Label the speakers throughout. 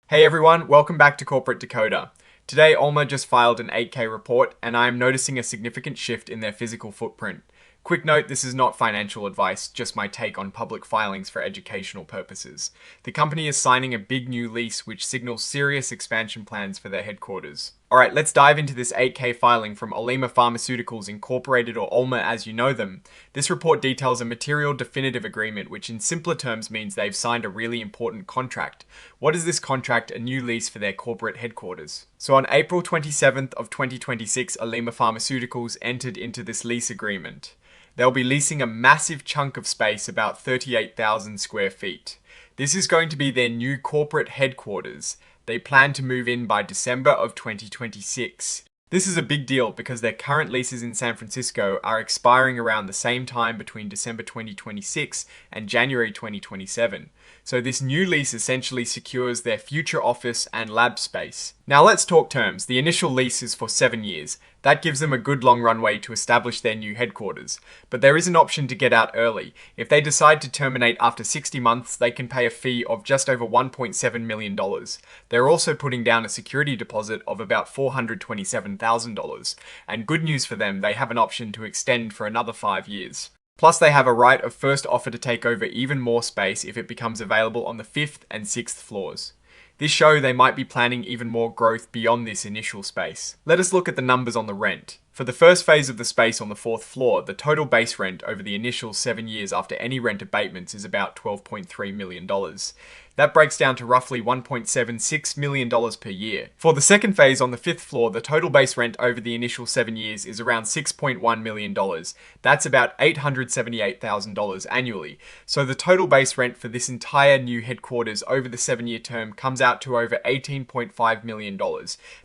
Speaker 1: Hey everyone, welcome back to Corporate Decoder. Today, OLMA just filed an 8K report, and I am noticing a significant shift in their physical footprint. Quick note, this is not financial advice, just my take on public filings for educational purposes. The company is signing a big new lease which signals serious expansion plans for their headquarters. Alright, let's dive into this 8K filing from Olema Pharmaceuticals Incorporated, or OLMA as you know them. This report details a material definitive agreement, which in simpler terms means they've signed a really important contract. What is this contract? A new lease for their corporate headquarters. So on April 27th of 2026, Olema Pharmaceuticals entered into this lease agreement. They'll be leasing a massive chunk of space, about 38,000 square feet. This is going to be their new corporate headquarters. They plan to move in by December of 2026. This is a big deal because their current leases in San Francisco are expiring around the same time between December 2026 and January 2027. So this new lease essentially secures their future office and lab space. Now let's talk terms. The initial lease is for 7 years. That gives them a good long runway to establish their new headquarters. But there is an option to get out early. If they decide to terminate after 60 months, they can pay a fee of just over $1.7 million. They're also putting down a security deposit of about $427,000. And good news for them, they have an option to extend for another 5 years. Plus, they have a right of first offer to take over even more space if it becomes available on the 5th and 6th floors. This shows they might be planning even more growth beyond this initial space. Let us look at the numbers on the rent. For the first phase of the space on the 4th floor, the total base rent over the initial 7 years after any rent abatements is about $12.3 million. That breaks down to roughly $1.76 million per year. For the second phase on the 5th floor, the total base rent over the initial 7 years is around $6.1 million. That's about $878,000 annually. So the total base rent for this entire new headquarters over the 7-year term comes out to over $18.5 million.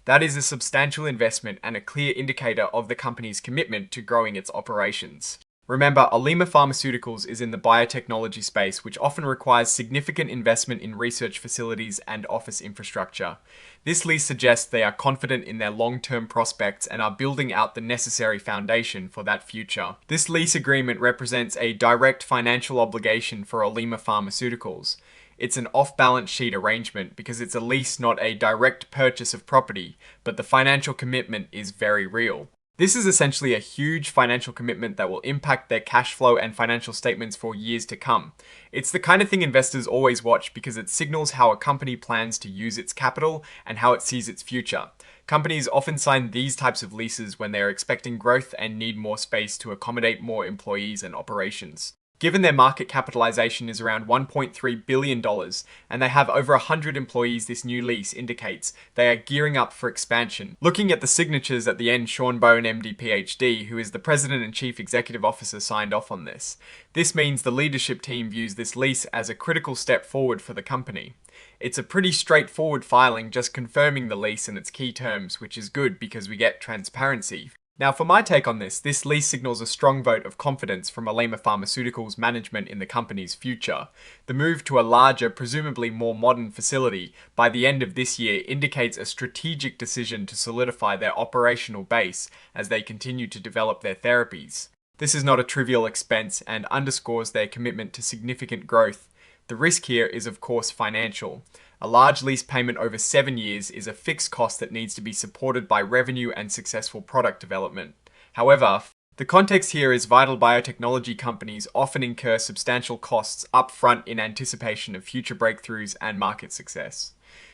Speaker 1: That is a substantial investment and a clear indicator of the company's commitment to growing its operations. Remember, Olema Pharmaceuticals is in the biotechnology space, which often requires significant investment in research facilities and office infrastructure. This lease suggests they are confident in their long-term prospects and are building out the necessary foundation for that future. This lease agreement represents a direct financial obligation for Olema Pharmaceuticals. It's an off-balance sheet arrangement because it's a lease, not a direct purchase of property, but the financial commitment is very real. This is essentially a huge financial commitment that will impact their cash flow and financial statements for years to come. It's the kind of thing investors always watch because it signals how a company plans to use its capital and how it sees its future. Companies often sign these types of leases when they are expecting growth and need more space to accommodate more employees and operations. Given their market capitalization is around $1.3 billion and they have over 100 employees, this new lease indicates they are gearing up for expansion. Looking at the signatures at the end, Sean Bone, MD, PhD, who is the President and Chief Executive Officer, signed off on this. This means the leadership team views this lease as a critical step forward for the company. It's a pretty straightforward filing, just confirming the lease and its key terms, which is good because we get transparency. Now, for my take on this lease signals a strong vote of confidence from Olema Pharmaceuticals management in the company's future. The move to a larger, presumably more modern facility by the end of this year indicates a strategic decision to solidify their operational base as they continue to develop their therapies. This is not a trivial expense and underscores their commitment to significant growth. The risk here is, of course, financial. A large lease payment over 7 years is a fixed cost that needs to be supported by revenue and successful product development. However, the context here is vital biotechnology companies often incur substantial costs upfront in anticipation of future breakthroughs and market success.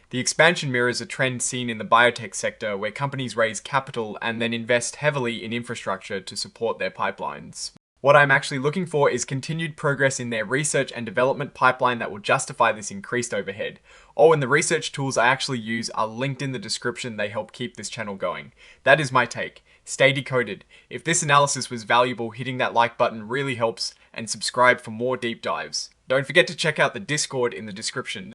Speaker 1: The expansion mirrors a trend seen in the biotech sector where companies raise capital and then invest heavily in infrastructure to support their pipelines. What I'm actually looking for is continued progress in their research and development pipeline that will justify this increased overhead. Oh, and the research tools I actually use are linked in the description. They help keep this channel going. That is my take. Stay decoded. If this analysis was valuable, hitting that like button really helps, and subscribe for more deep dives. Don't forget to check out the Discord in the description.